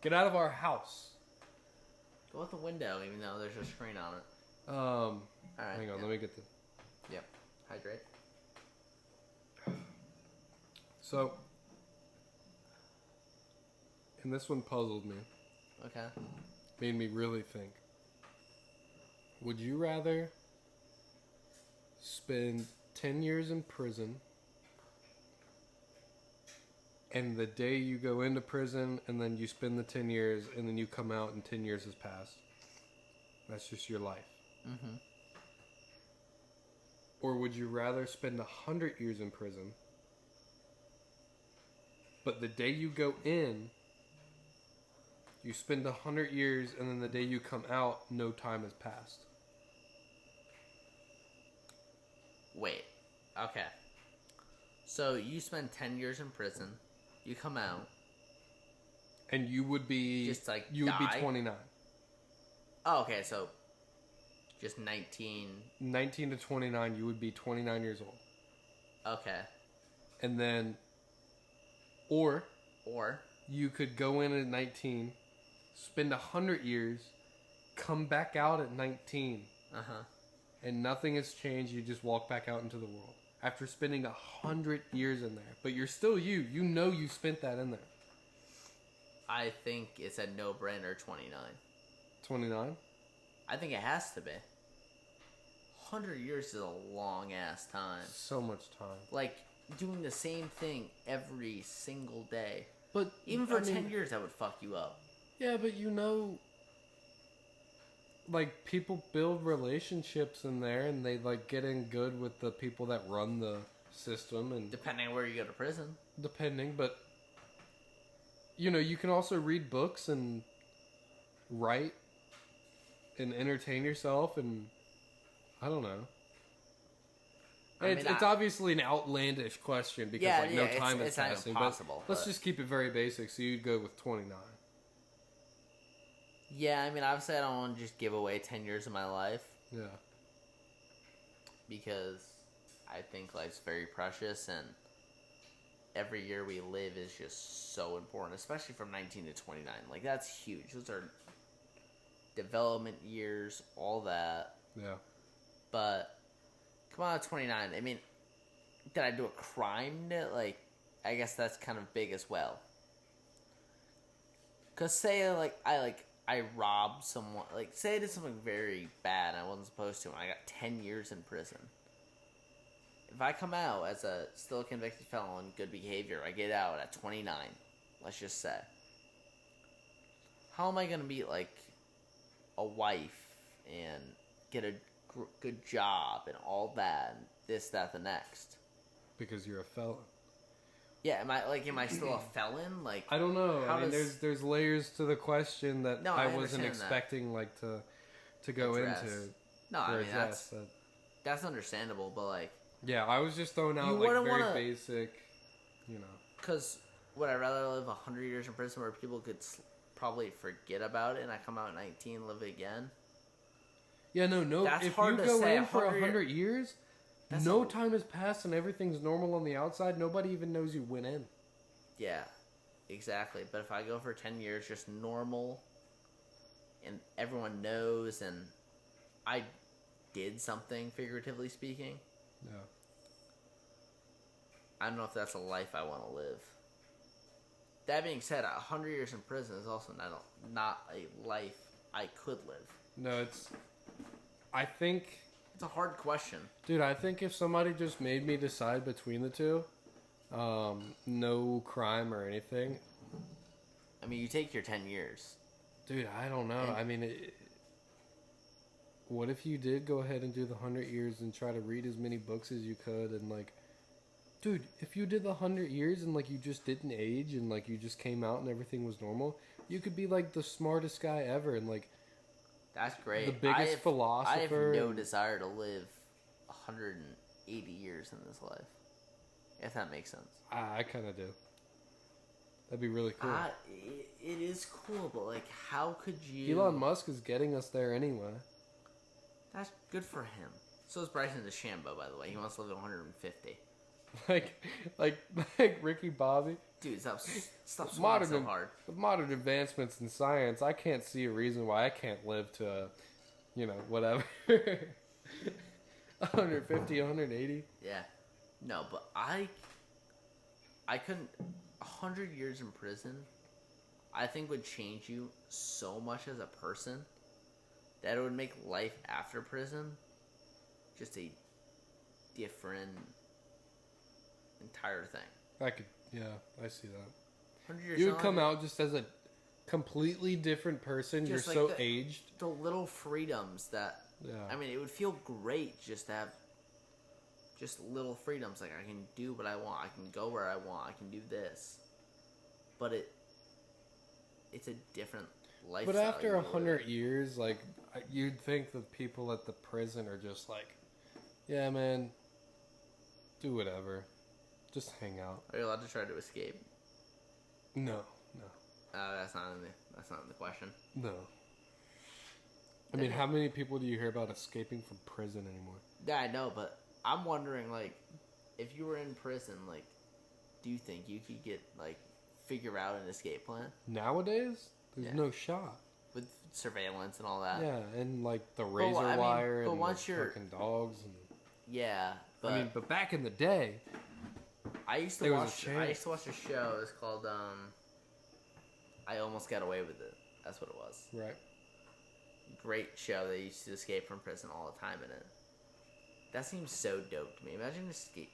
Get out of our house. Go out the window, even though there's a screen on it. All right. Hang on, let me get the. Yep. Hydrate. So. And this one puzzled me. Okay. Made me really think. Would you rather spend 10 years in prison, and the day you go into prison and then you spend the 10 years and then you come out and 10 years has passed? That's just your life. Mm-hmm. Or would you rather spend 100 years in prison, but the day you go in, you spend 100 years and then the day you come out, no time has passed? Wait. Okay. So you spend 10 years in prison. You come out. And you would be... Just like you would be 29. Oh, okay. So just 19... 19 to 29, you would be 29 years old. Okay. And then... Or... You could go in at 19, spend 100 years, come back out at 19. Uh-huh. And nothing has changed. You just walk back out into the world after spending 100 years in there. But you're still you. You know you spent that in there. I think it's a no-brainer 29. 29? I think it has to be. 100 years is a long-ass time. So much time. Like, doing the same thing every single day. But even for 10 years, that would fuck you up. Yeah, but like, people build relationships in there, and they like get in good with the people that run the system, and depending on where you go to prison. But you can also read books and write and entertain yourself, and I don't know. It's obviously an outlandish question because no time is passing. But let's just keep it very basic. So you'd go with 29. Yeah, I mean, obviously I don't want to just give away 10 years of my life. Yeah. Because I think life's very precious, and every year we live is just so important, especially from 19 to 29. Like, that's huge. Those are development years, all that. Yeah. But come on, 29. I mean, did I do a crime? Like, I guess that's kind of big as well. Cause say I robbed someone. Like, say I did something very bad and I wasn't supposed to, and I got 10 years in prison. If I come out as a still convicted felon, good behavior, I get out at 29. Let's just say. How am I gonna be like a wife and get a good job and all that, and this, that, the next? Because you're a felon. Yeah, am I still a felon? Like, I don't know. I mean, there's layers to the question that I wasn't expecting to go into. No, I mean that's understandable, but like, yeah, I was just throwing out like very basic, you know. Because would I rather live 100 years in prison where people could probably forget about it, and I come out at 19, live it again? Yeah, no. That's if hard you go in for 100 years, no time has passed and everything's normal on the outside. Nobody even knows you went in. Yeah, exactly. But if I go for 10 years, just normal, and everyone knows, and I did something, figuratively speaking. Yeah. I don't know if that's a life I want to live. That being said, 100 years in prison is also not a life I could live. No, I think... It's a hard question. Dude, I think if somebody just made me decide between the two, no crime or anything... I mean, you take your 10 years. Dude, I don't know. I mean, what if you did go ahead and do the 100 years and try to read as many books as you could and, like... Dude, if you did the 100 years and, like, you just didn't age and, like, you just came out and everything was normal, you could be, like, the smartest guy ever and, like... That's great. The biggest philosopher. I have no desire to live 180 years in this life. If that makes sense. I kind of do. That'd be really cool. It is cool, but, like, how could you... Elon Musk is getting us there anyway. That's good for him. So is Bryson DeChambeau, by the way. He wants to live at 150. like Ricky Bobby. Dude, stop swinging so hard. With modern advancements in science, I can't see a reason why I can't live to, whatever. 150, 180. Yeah. No, but I couldn't... 100 years in prison, I think would change you so much as a person that it would make life after prison just a different... entire thing. I see that. 100 years you would come out just as a completely different person. You're like so aged. The little freedoms that... Yeah. I mean, it would feel great just to have just little freedoms. Like, I can do what I want. I can go where I want. I can do this. But it's a different lifestyle. But after 100 years, like, you'd think that people at the prison are just like, yeah, man, do whatever. Just hang out. Are you allowed to try to escape? No. That's not in the question. No. I mean, how many people do you hear about escaping from prison anymore? Yeah, I know, but I'm wondering, like, if you were in prison, like, do you think you could figure out an escape plan? Nowadays? There's no shot. With surveillance and all that. Yeah, and, like, the razor wire and the fucking dogs. And... Yeah, but... I mean, but back in the day... I used to watch a show. It's called I Almost Got Away With It. That's what it was. Right. Great show. They used to escape from prison all the time in it. That seems so dope to me. Imagine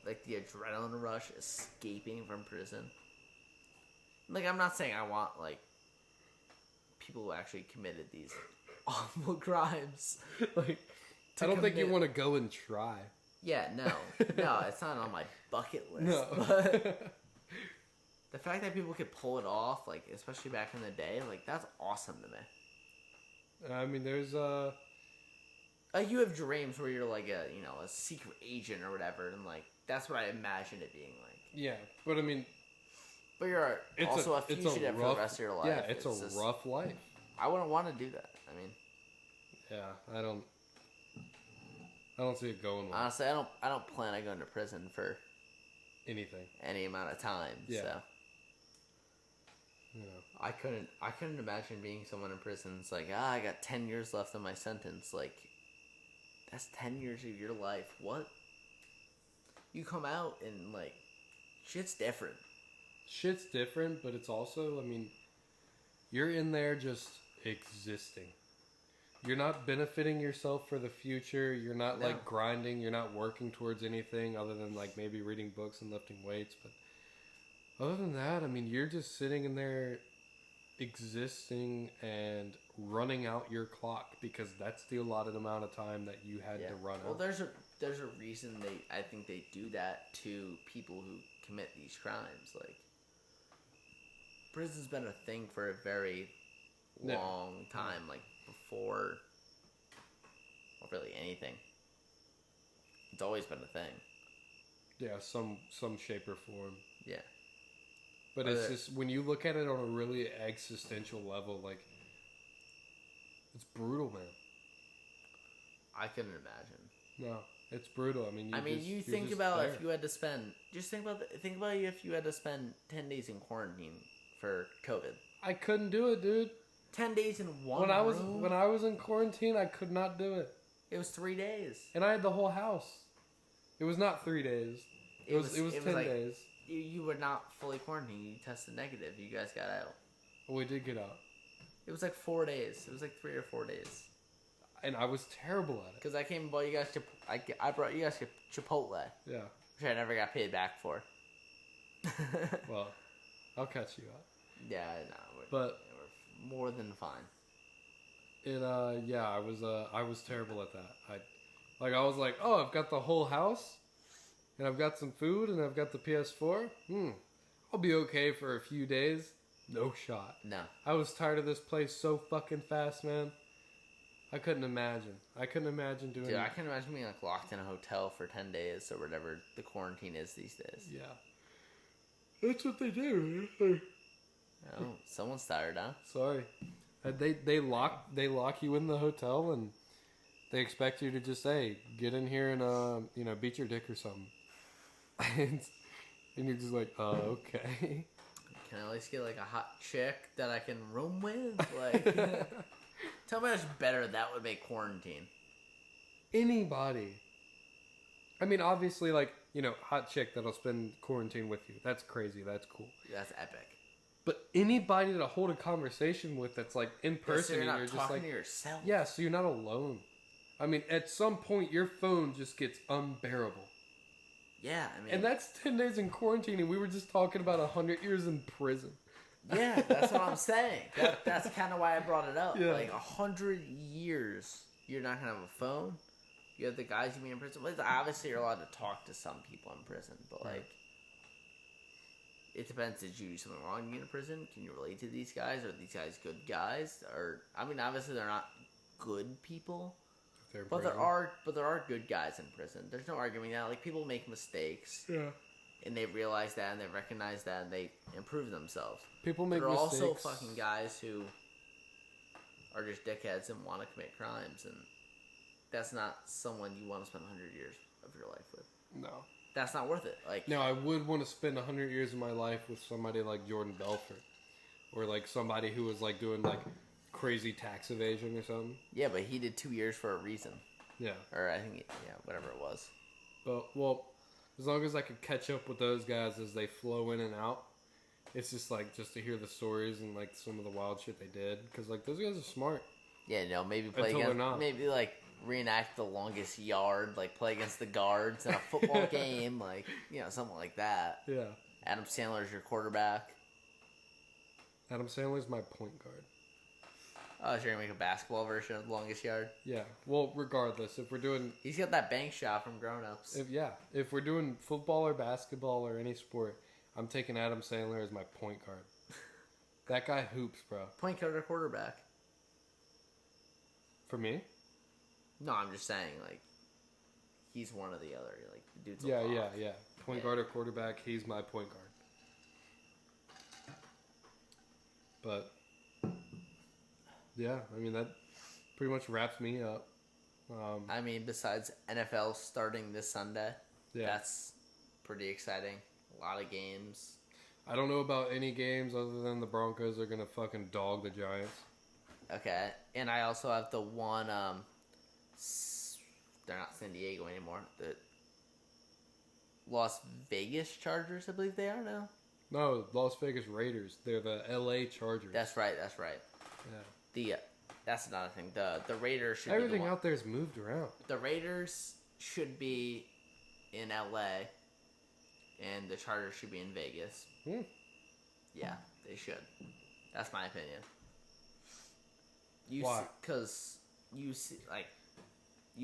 the adrenaline rush, escaping from prison. Like, I'm not saying I want people who actually committed these awful crimes. I don't think you want to go and try. Yeah, no, it's not on my bucket list. No. But the fact that people could pull it off, like, especially back in the day, like, that's awesome to me. I mean, there's you have dreams where you're like a secret agent or whatever, and like that's what I imagine it being like. Yeah, but I mean, but you're also a fugitive for the rest of your life. Yeah, it's a rough life. I wouldn't want to do that. I mean, yeah, I don't see it going well. Honestly, I don't plan on going to prison for anything, any amount of time. Yeah. So. You know. I couldn't imagine being someone in prison. It's like, I got 10 years left on my sentence. Like, that's 10 years of your life. What? You come out and, like, shit's different. Shit's different, but it's also, I mean, you're in there just existing. You're not benefiting yourself for the future. You're not, like, grinding. You're not working towards anything other than, like, maybe reading books and lifting weights. But other than that, I mean, you're just sitting in there existing and running out your clock because that's the allotted amount of time that you had to run out. Well, there's a reason I think they do that to people who commit these crimes. Like, prison's been a thing for a very long time, like before really anything. It's always been a thing. Yeah, some shape or form. Yeah. But it's just, when you look at it on a really existential level, like, it's brutal, man. I couldn't imagine. No, it's brutal. I mean, you think about if you had to spend, think about if you had to spend 10 days in quarantine for COVID. I couldn't do it, dude. 10 days in one room? When I was in quarantine, I could not do it. It was 3 days. And I had the whole house. It was not 3 days. It was 10 days. You were not fully quarantined. You tested negative. You guys got out. Well, we did get out. It was like 4 days. It was like 3 or 4 days. And I was terrible at it. Because I came and bought you guys I brought you guys Chipotle. Yeah. Which I never got paid back for. Well, I'll catch you up. Yeah, no. We're more than fine. I was terrible at that. I was like, oh, I've got the whole house. And I've got some food, and I've got the PS4. I'll be okay for a few days. No shot. No. I was tired of this place so fucking fast, man. I couldn't imagine. I couldn't imagine doing Dude, I can imagine being, like, locked in a hotel for 10 days or whatever the quarantine is these days. Yeah. That's what they do. Oh, someone's tired, huh? Sorry. They lock you in the hotel, and they expect you to just, hey, get in here and, beat your dick or something. And you're just like, okay. Can I at least get, like, a hot chick that I can room with? Like, tell me how much better that would make quarantine. Anybody. I mean, obviously, like, hot chick that'll spend quarantine with you. That's crazy. That's cool. That's epic. But anybody to hold a conversation with that's, like, in person, so you're not and you're talking just like, to yourself. Yeah, so you're not alone. I mean, at some point, your phone just gets unbearable. Yeah, I mean... And that's 10 days in quarantine, and we were just talking about 100 years in prison. Yeah, that's what I'm saying. That's kind of why I brought it up. Yeah. Like, 100 years, you're not going to have a phone. You have the guys you meet in prison. Well, obviously, you're allowed to talk to some people in prison, but, like... It depends. Did you do something wrong to get in prison? Can you relate to these guys? Are these guys good guys? Or, I mean, obviously, they're not good people. But there are good guys in prison. There's no arguing that. Like, people make mistakes. Yeah. And they realize that, and they recognize that, and they improve themselves. People make mistakes. mistakes. There are also fucking guys who are just dickheads and want to commit crimes, and that's not someone you want to spend 100 years of your life with. No. That's not worth it. Like, no, I would want to spend 100 years of my life with somebody like Jordan Belfort. Or, like, somebody who was, like, doing, like, crazy tax evasion or something. Yeah, but he did 2 years for a reason. Yeah. Or I think, whatever it was. But, well, as long as I could catch up with those guys as they flow in and out, it's just, like, just to hear the stories and, like, some of the wild shit they did. Because, like, those guys are smart. Yeah, no, maybe play against, maybe, like, reenact the longest yard, like, play against the guards in a football game, like, something like that. Yeah. Adam Sandler's your quarterback. Adam Sandler's my point guard. Oh, so you're going to make a basketball version of the longest yard? Yeah. Well, regardless, if we're doing... He's got that bank shot from Grown Ups. If we're doing football or basketball or any sport, I'm taking Adam Sandler as my point guard. That guy hoops, bro. Point guard or quarterback? For me? No, I'm just saying, like, he's one or the other. Like, the dude's Yeah. Point guard or quarterback, he's my point guard. But... yeah, I mean, that pretty much wraps me up. I mean, besides NFL starting this Sunday, that's pretty exciting. A lot of games. I don't know about any games other than the Broncos are gonna fucking dog the Giants. Okay, and I also have the one. They're not San Diego anymore. The Las Vegas Chargers, I believe they are now. No, Las Vegas Raiders. They're the LA Chargers. That's right. Yeah. That's another thing. The Raiders should. Everything out there's moved around. The Raiders should be in LA, and the Chargers should be in Vegas. Yeah, they should. That's my opinion. Why? Because you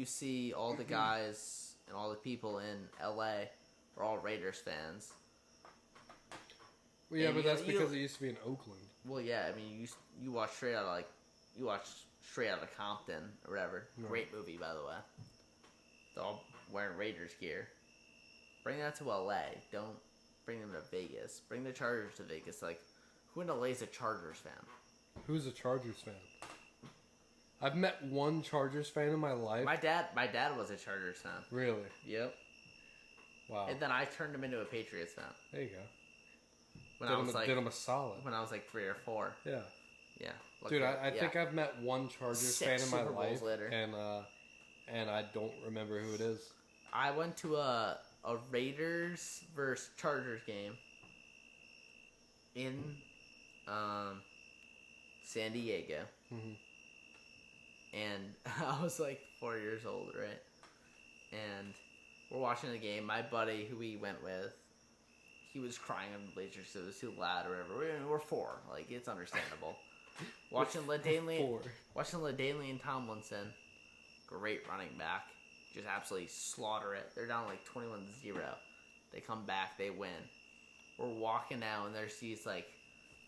see all the guys and all the people in LA are all Raiders fans. Well, yeah, but that's because it used to be in Oakland. Well, yeah, I mean, you watch straight out of Compton or whatever. No. Great movie, by the way. They're all wearing Raiders gear. Bring that to LA. Don't bring them to Vegas. Bring the Chargers to Vegas. Like, who in LA is a Chargers fan? Who's a Chargers fan? I've met one Chargers fan in my life. My dad was a Chargers fan. Really? Yep. Wow. And then I turned him into a Patriots fan. There you go. Did him a solid. When I was like 3 or 4. Yeah. Yeah. Dude, I think I've met one Chargers fan in my life, and I don't remember who it is. I went to a Raiders versus Chargers game in San Diego. Mm-hmm. And I was like 4 years old, right? And we're watching the game. My buddy, who we went with, he was crying on the bleachers because it was too loud or whatever. We're 4. Like, it's understandable. Watching LaDainian and Tomlinson, great running back, just absolutely slaughter it. They're down like 21-0. They come back, they win. We're walking out, and there's these like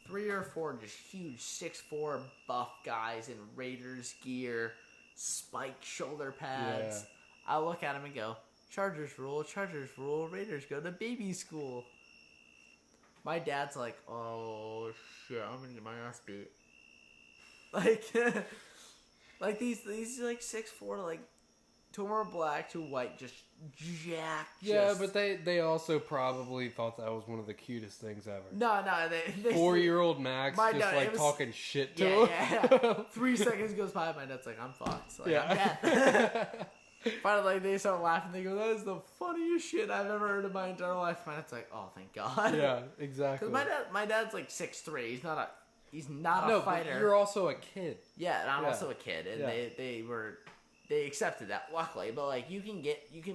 3 or 4 just huge 6'4" buff guys in Raiders gear, spiked shoulder pads. Yeah. I look at him and go, Chargers rule, Raiders go to baby school. My dad's like, oh shit, I'm gonna get my ass beat. Like these like 6'4", like 2 more black, 2 white, just jacked. Yeah, but they also probably thought that was one of the cutest things ever. No, they 4-year-old Max talking shit to him. Yeah. 3 seconds goes by, my dad's like, I'm fucked. Like, I'm dead. Finally, they start laughing. They go, that is the funniest shit I've ever heard in my entire life. My dad's like, oh, thank God. Yeah, exactly. Because my dad's like 6'3". He's not a fighter. But you're also a kid. Yeah, and I'm also a kid, and they accepted that, luckily. But like, you can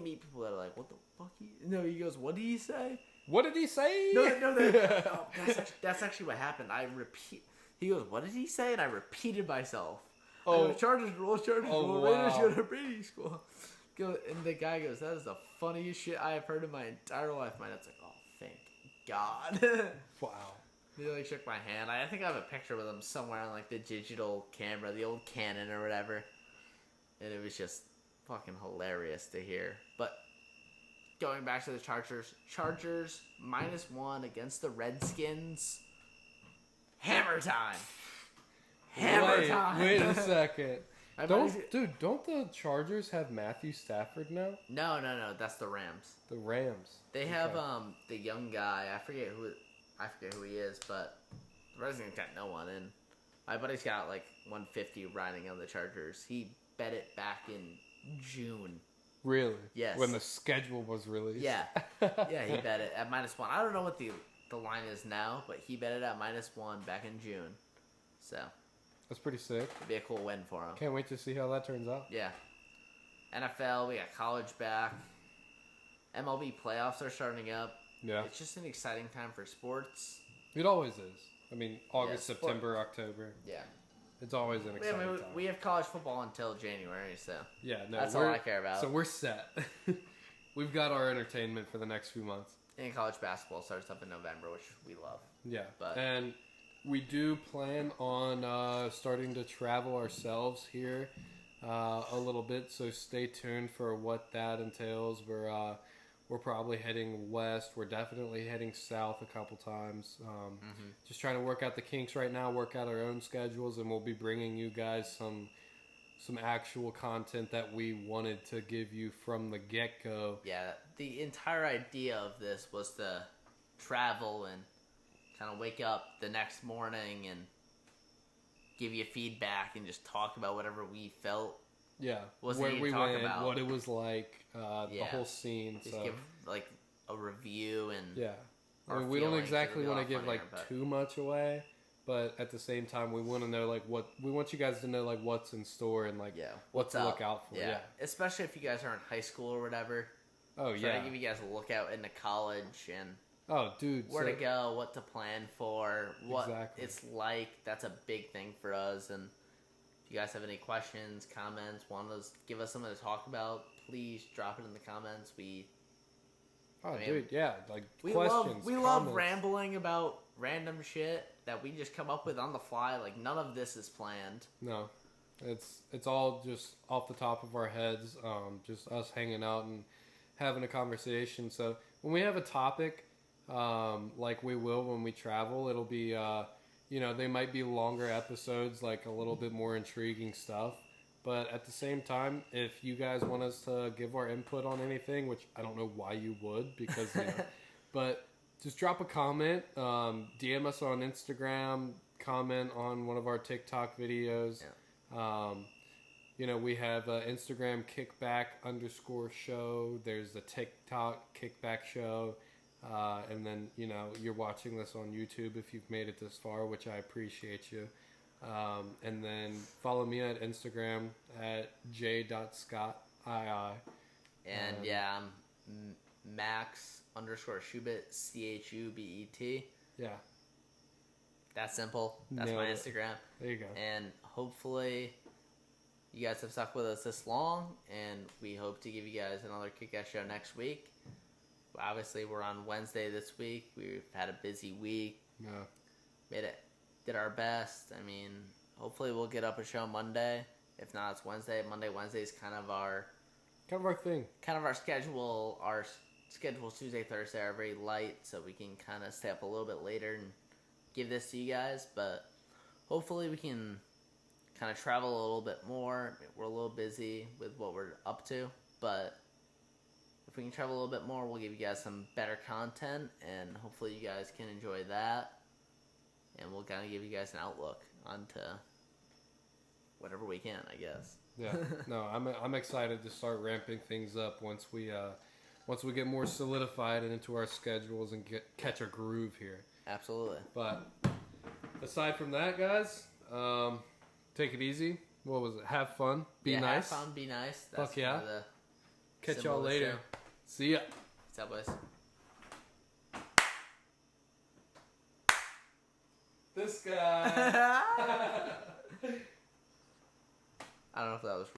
meet people that are like, what the fuck? No, he goes, what did he say? What did he say? No, that's actually what happened. He goes, what did he say? And I repeated myself. Oh, Chargers rule, Raiders go to breeding school. And the guy goes, that is the funniest shit I have heard in my entire life. My dad's like, oh, thank God. Wow. He like shook my hand. I think I have a picture with him somewhere on like the digital camera, the old Canon or whatever. And it was just fucking hilarious to hear. But going back to the Chargers -1 against the Redskins. Hammer time. Wait a second. Don't the Chargers have Matthew Stafford now? No. That's the Rams. The Rams. They have the young guy. I forget who he is, but the Redskins got no one. And my buddy's got like 150 riding on the Chargers. He bet it back in June. Really? Yes. When the schedule was released. Yeah. Yeah, he bet it at -1. I don't know what the line is now, but he bet it at -1 back in June. So. That's pretty sick. It'd be a cool win for him. Can't wait to see how that turns out. Yeah. NFL, we got college back. MLB playoffs are starting up. Yeah. It's just an exciting time for sports. It always is. I mean, August, September, October. Yeah. It's always an exciting time. We have college football until January, so yeah, no, that's all I care about. So we're set. We've got our entertainment for the next few months. And college basketball starts up in November, which we love. Yeah, and we do plan on starting to travel ourselves here a little bit, so stay tuned for what that entails. We're probably heading west. We're definitely heading south a couple times. Just trying to work out the kinks right now, work out our own schedules, and we'll be bringing you guys some actual content that we wanted to give you from the get-go. Yeah, the entire idea of this was to travel and kind of wake up the next morning and give you feedback and just talk about whatever we felt. Yeah, where we went, about. what it was like, the whole scene. Just give like a review and I mean, we don't exactly want to give like too much away, but at the same time, we want to know like we want you guys to know like what's in store and like what to look out for. Yeah, especially if you guys are in high school or whatever. Oh yeah, try to give you guys a look out into college and where to go, what to plan for, what it's like. That's a big thing for us. And if you guys have any questions, comments, want to give us something to talk about, please drop it in the comments. We love rambling about random shit that we just come up with on the fly. Like none of this is planned. No, it's all just off the top of our heads. Just us hanging out and having a conversation. So when we have a topic, like we will when we travel, it'll be they might be longer episodes, like a little bit more intriguing stuff. But at the same time, if you guys want us to give our input on anything, which I don't know why you would, because but just drop a comment, DM us on Instagram, comment on one of our TikTok videos. We have Instagram Kickback_show. There's the TikTok Kickback show. And then, you're watching this on YouTube if you've made it this far, which I appreciate you. And then follow me at Instagram at j.scottii. And I'm Max_Schubet, CHUBET. Yeah. That's simple. That's my Instagram. There you go. And hopefully you guys have stuck with us this long, and we hope to give you guys another kick-ass show next week. Obviously, we're on Wednesday this week. We've had a busy week. Yeah. Did our best. I mean, hopefully we'll get up a show Monday. If not, it's Wednesday. Wednesday is kind of our thing. Kind of our schedule. Our schedule's Tuesday, Thursday are very light, so we can kind of stay up a little bit later and give this to you guys. But hopefully we can kind of travel a little bit more. We're a little busy with what we're up to, but if we can travel a little bit more, we'll give you guys some better content, and hopefully you guys can enjoy that. And we'll kind of give you guys an outlook onto whatever we can, I guess. Yeah. No, I'm excited to start ramping things up once we get more solidified and into our schedules and catch a groove here. Absolutely. But aside from that, guys, take it easy. What was it? Have fun. Be nice. Have fun. Be nice. That's Fuck yeah. Catch y'all later. See ya. What's up, boys? This guy. I don't know if that was